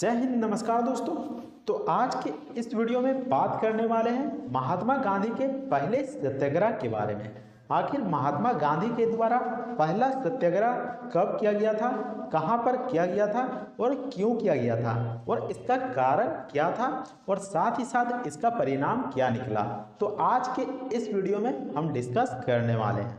जय हिंद। नमस्कार दोस्तों। तो आज के इस वीडियो में बात करने वाले हैं महात्मा गांधी के पहले सत्याग्रह के बारे में। आखिर महात्मा गांधी के द्वारा पहला सत्याग्रह कब किया गया था, कहां पर किया गया था और क्यों किया गया था और इसका कारण क्या था और साथ ही साथ इसका परिणाम क्या निकला, तो आज के इस वीडियो में हम डिस्कस करने वाले हैं।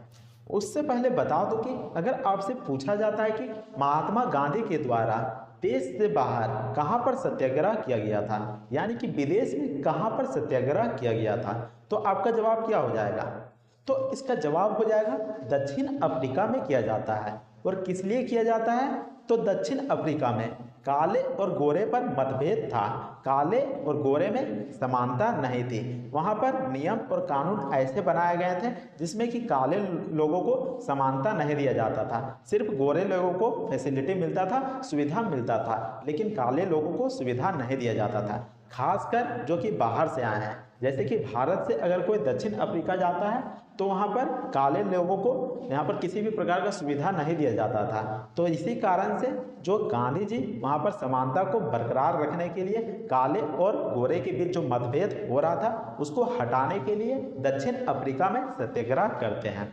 उससे पहले बता दो कि अगर आपसे पूछा जाता है कि महात्मा गांधी के द्वारा देश से बाहर कहां पर सत्याग्रह किया गया था, यानी कि विदेश में कहां पर सत्याग्रह किया गया था, तो आपका जवाब क्या हो जाएगा? तो इसका जवाब हो जाएगा दक्षिण अफ्रीका में किया जाता है। और किस लिए किया जाता है? तो दक्षिण अफ्रीका में काले और गोरे पर मतभेद था, काले और गोरे में समानता नहीं थी। वहां पर नियम और कानून ऐसे बनाए गए थे जिसमें कि काले लोगों को समानता नहीं दिया जाता था, सिर्फ गोरे लोगों को फैसिलिटी मिलता था, सुविधा मिलता था, लेकिन काले लोगों को सुविधा नहीं दिया जाता था। खासकर जो कि बाहर से आए हैं, जैसे कि भारत से अगर कोई दक्षिण अफ्रीका जाता है तो वहाँ पर काले लोगों को यहाँ पर किसी भी प्रकार का सुविधा नहीं दिया जाता था। तो इसी कारण से जो गांधी जी वहाँ पर समानता को बरकरार रखने के लिए काले और गोरे के बीच जो मतभेद हो रहा था उसको हटाने के लिए दक्षिण अफ्रीका में सत्याग्रह करते हैं।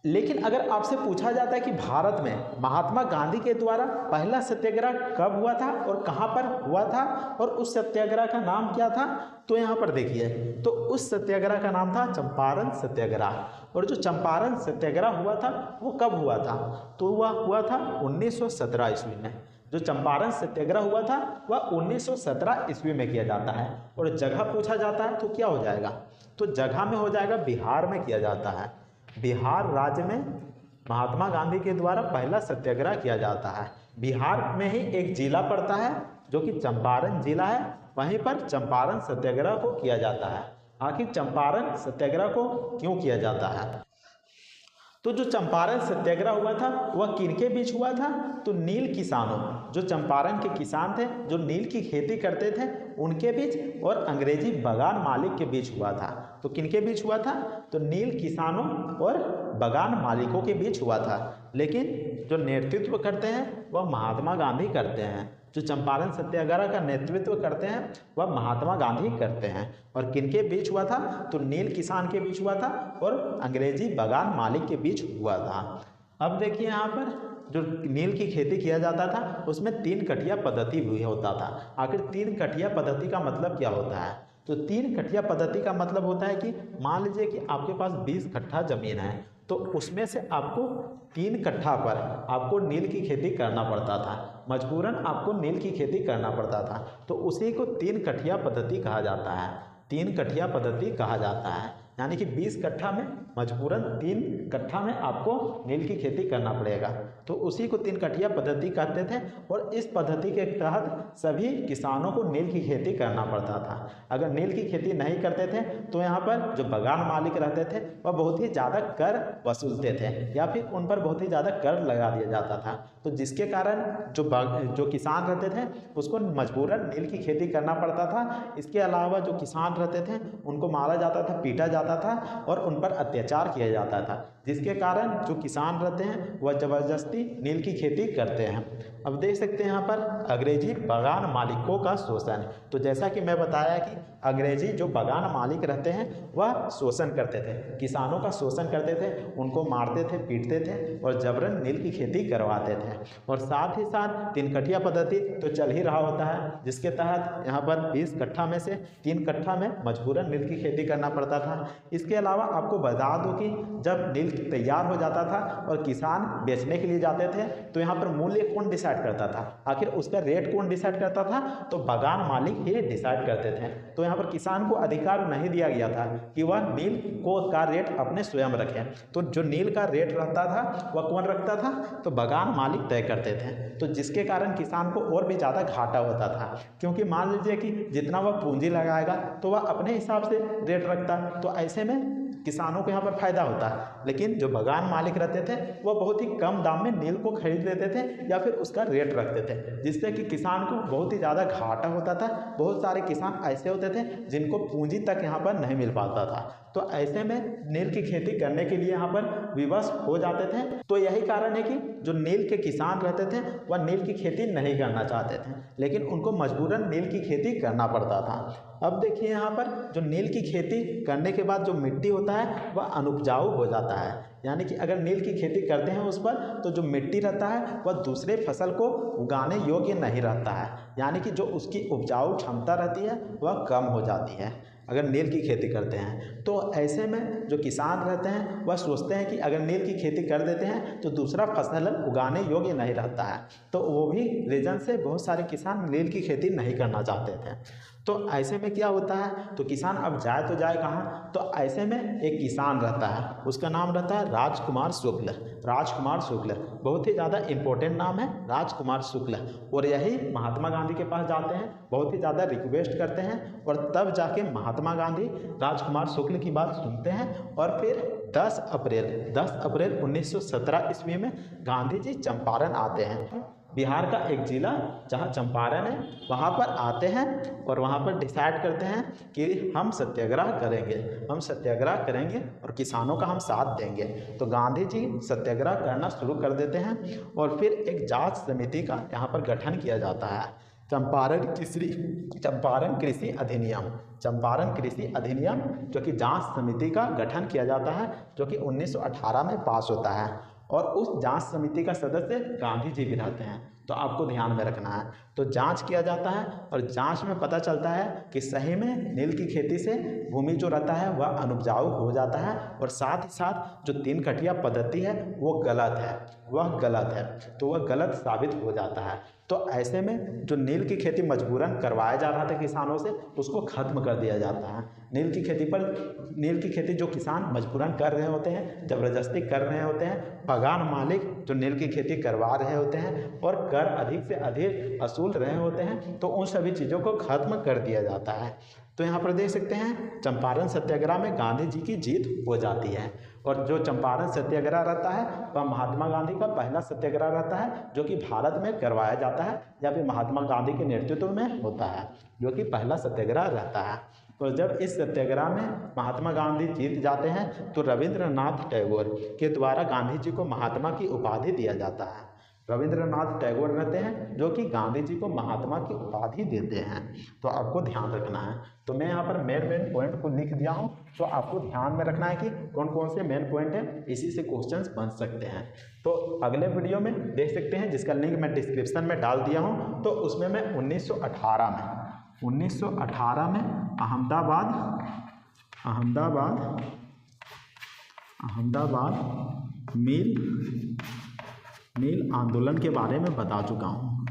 लेकिन अगर आपसे पूछा जाता है कि भारत में महात्मा गांधी के द्वारा पहला सत्याग्रह कब हुआ था और कहां पर हुआ था और उस सत्याग्रह का नाम क्या था, तो यहां पर देखिए, तो उस सत्याग्रह का नाम था चंपारण सत्याग्रह। और जो चंपारण सत्याग्रह हुआ था वो कब हुआ था? तो वह हुआ था 1917 ईस्वी में। जो चंपारण सत्याग्रह हुआ था वह 1917 ईस्वी में किया जाता है। और जगह पूछा जाता है तो क्या हो जाएगा? तो जगह में हो जाएगा बिहार में किया जाता है। बिहार राज्य में महात्मा गांधी के द्वारा पहला सत्याग्रह किया जाता है। बिहार में ही एक जिला पड़ता है जो कि चंपारण जिला है, वहीं पर चंपारण सत्याग्रह को किया जाता है। आखिर चंपारण सत्याग्रह को क्यों किया जाता है? तो जो चंपारण सत्याग्रह हुआ था वह किनके बीच हुआ था? तो नील किसानों, जो चंपारण के किसान थे जो नील की खेती करते थे उनके बीच और अंग्रेजी बगान मालिक के बीच हुआ था। तो किनके बीच हुआ था? तो नील किसानों और बगान मालिकों के बीच हुआ था। लेकिन जो नेतृत्व करते हैं वह महात्मा गांधी करते हैं। जो चंपारण सत्याग्रह का नेतृत्व करते हैं वह महात्मा गांधी करते हैं। और किनके बीच हुआ था? तो नील किसान के बीच हुआ था और अंग्रेजी बगान मालिक के बीच हुआ था। अब देखिए यहाँ पर जो नील की खेती किया जाता था उसमें 3 कठिया पद्धति भी होता था। आखिर 3 कठिया पद्धति का मतलब क्या होता है? तो 3 कठिया पद्धति का मतलब होता है कि मान लीजिए कि आपके पास 20 कट्ठा जमीन है, तो उसमें से आपको 3 कट्ठा पर आपको नील की खेती करना पड़ता था, मजबूरन आपको नील की खेती करना पड़ता था। तो उसी को 3 कठिया पद्धति कहा जाता है। 3 कठिया पद्धति कहा जाता है, यानी कि 20 कट्ठा में मजबूरन 3 कट्ठा में आपको नील की खेती करना पड़ेगा। तो उसी को 3 कठिया पद्धति कहते थे। और इस पद्धति के तहत सभी किसानों को नील की खेती करना पड़ता था। अगर नील की खेती नहीं करते थे तो यहाँ पर जो बगान मालिक रहते थे वह बहुत ही ज़्यादा कर वसूलते थे या फिर उन पर बहुत ही ज़्यादा कर लगा दिया जाता था। तो जिसके कारण जो किसान रहते थे उसको मजबूरन नील की खेती करना पड़ता था। इसके अलावा जो किसान रहते थे उनको मारा जाता था, पीटा जाता था और उन पर अत्याचार किया जाता था, जिसके कारण जो किसान रहते हैं वह ज़बरदस्ती नील की खेती करते हैं। अब देख सकते हैं यहाँ पर अंग्रेजी बगान मालिकों का शोषण। तो जैसा कि मैं बताया कि अंग्रेजी जो बगान मालिक रहते हैं वह शोषण करते थे, किसानों का शोषण करते थे, उनको मारते थे, पीटते थे और जबरन नील की खेती करवाते थे। और साथ ही साथ 3 कठिया पद्धति तो चल ही रहा होता है, जिसके तहत यहाँ पर 20 कट्ठा में से 3 कट्ठा में मजबूरन नील की खेती करना पड़ता था। इसके अलावा आपको बता दूं कि जब नील तैयार हो जाता था और किसान बेचने के लिए जाते थे तो यहाँ पर मूल्य कौन डिसाइड करता था? आखिर उसका रेट कौन डिसाइड करता था? तो बगान मालिक ही डिसाइड करते थे। तो यहाँ पर किसान को अधिकार नहीं दिया गया था कि वह नील का रेट अपने स्वयं रखे। तो जो नील का रेट रहता था वह कौन रखता था? तो बगान मालिक तय करते थे। तो जिसके कारण किसान को और भी ज़्यादा घाटा होता था, क्योंकि मान लीजिए कि जितना वह पूंजी लगाएगा तो वह अपने हिसाब से रेट रखता। तो ऐसे में किसानों को यहाँ पर फायदा होता है। लेकिन जो बागान मालिक रहते थे वह बहुत ही कम दाम में नील को खरीद लेते थे या फिर उसका रेट रखते थे, जिससे कि किसान को बहुत ही ज़्यादा घाटा होता था। बहुत सारे किसान ऐसे होते थे जिनको पूंजी तक यहाँ पर नहीं मिल पाता था, तो ऐसे में नील की खेती करने के लिए यहाँ पर विवश हो जाते थे। तो यही कारण है कि जो नील के किसान रहते थे वह नील की खेती नहीं करना चाहते थे, लेकिन उनको मजबूरन नील की खेती करना पड़ता था। अब देखिए यहाँ पर जो नील की खेती करने के बाद जो मिट्टी होता है वह अनुपजाऊ हो जाता है, यानी कि अगर नील की खेती करते हैं उस पर तो जो मिट्टी रहता है वह दूसरे फसल को उगाने योग्य नहीं रहता है, यानी कि जो उसकी उपजाऊ क्षमता रहती है वह कम हो जाती है अगर नील की खेती करते हैं। तो ऐसे में जो किसान रहते हैं वह सोचते हैं कि अगर नील की खेती कर देते हैं तो दूसरा फसल उगाने योग्य नहीं रहता है, तो वो भी रीजन से बहुत सारे किसान नील की खेती नहीं करना चाहते थे। तो ऐसे में क्या होता है, तो किसान अब जाए तो जाए कहाँ, तो ऐसे में एक किसान रहता है, उसका नाम रहता है राजकुमार शुक्ल। राजकुमार शुक्ल बहुत ही ज़्यादा इम्पोर्टेंट नाम है, राजकुमार शुक्ल। और यही महात्मा गांधी के पास जाते हैं, बहुत ही ज़्यादा रिक्वेस्ट करते हैं, और तब जाके महात्मा गांधी राजकुमार शुक्ल की बात सुनते हैं। और फिर 10 अप्रैल 1917 ईस्वी में गांधी जी चंपारण आते हैं। बिहार का एक ज़िला जहाँ चंपारण है वहाँ पर आते हैं और वहाँ पर डिसाइड करते हैं कि हम सत्याग्रह करेंगे और किसानों का हम साथ देंगे। तो गांधी जी सत्याग्रह करना शुरू कर देते हैं और फिर एक जांच समिति का यहाँ पर गठन किया जाता है। चंपारण कृषि अधिनियम जो कि जांच समिति का गठन किया जाता है, जो कि 1918 में पास होता है। और उस जांच समिति का सदस्य गांधी जी भी रहते हैं, तो आपको ध्यान में रखना है। तो जांच किया जाता है और जांच में पता चलता है कि सही में नील की खेती से भूमि जो रहता है वह अनुपजाऊ हो जाता है, और साथ ही साथ जो 3 कटिया पद्धति है वो गलत है, तो वह गलत साबित हो जाता है। तो ऐसे में जो नील की खेती मजबूरन करवाया जा रहा था किसानों से, उसको ख़त्म कर दिया जाता है। नील की खेती जो किसान मजबूरन कर रहे होते हैं, ज़बरदस्ती कर रहे होते हैं, बागान मालिक जो नील की खेती करवा रहे होते हैं और कर अधिक से अधिक वसूल रहे होते हैं, तो उन सभी चीज़ों को ख़त्म कर दिया जाता है। तो यहाँ पर देख सकते हैं चंपारण सत्याग्रह में गांधी जी की जीत हो जाती है। और जो चंपारण सत्याग्रह रहता है वह महात्मा गांधी का पहला सत्याग्रह रहता है, जो कि भारत में करवाया जाता है या फिर महात्मा गांधी के नेतृत्व में होता है, जो कि पहला सत्याग्रह रहता है। तो जब इस सत्याग्रह में महात्मा गांधी जीत जाते हैं तो रविंद्रनाथ टैगोर के द्वारा गांधी जी को महात्मा की उपाधि दिया जाता है। रविंद्रनाथ टैगोर रहते हैं जो कि गांधी जी को महात्मा की उपाधि देते हैं, तो आपको ध्यान रखना है। तो मैं यहाँ पर मेन पॉइंट को लिख दिया हूँ, तो आपको ध्यान में रखना है कि कौन कौन से मेन पॉइंट हैं, इसी से क्वेश्चंस बन सकते हैं। तो अगले वीडियो में देख सकते हैं, जिसका लिंक मैं डिस्क्रिप्शन में डाल दिया हूँ। तो उसमें मैं 1918 में अहमदाबाद मिल आंदोलन के बारे में बता चुका हूँ।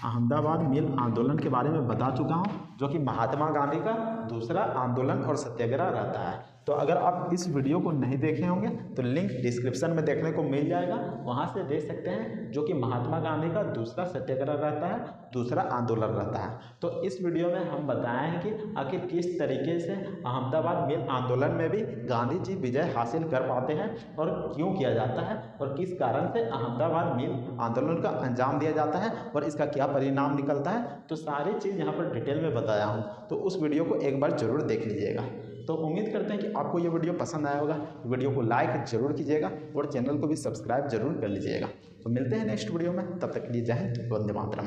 अहमदाबाद मिल आंदोलन के बारे में बता चुका हूँ, जो कि महात्मा गांधी का दूसरा आंदोलन और सत्याग्रह रहता है। तो अगर आप इस वीडियो को नहीं देखे होंगे तो लिंक डिस्क्रिप्शन में देखने को मिल जाएगा, वहाँ से देख सकते हैं, जो कि महात्मा गांधी का दूसरा सत्याग्रह रहता है, दूसरा आंदोलन रहता है। तो इस वीडियो में हम बताए हैं कि आखिर किस तरीके से अहमदाबाद मिल आंदोलन में भी गांधी जी विजय हासिल कर पाते हैं और क्यों किया जाता है, और किस कारण से अहमदाबाद मिल आंदोलन का अंजाम दिया जाता है और इसका क्या परिणाम निकलता है। तो सारी चीज़ यहाँ पर डिटेल में बताया हूँ, तो उस वीडियो को एक बार जरूर देख लीजिएगा। तो उम्मीद करते हैं कि आपको ये वीडियो पसंद आया होगा। वीडियो को लाइक जरूर कीजिएगा और चैनल को भी सब्सक्राइब जरूर कर लीजिएगा। तो मिलते हैं नेक्स्ट वीडियो में, तब तक के लिए जय हिंद, वंदे मातरम।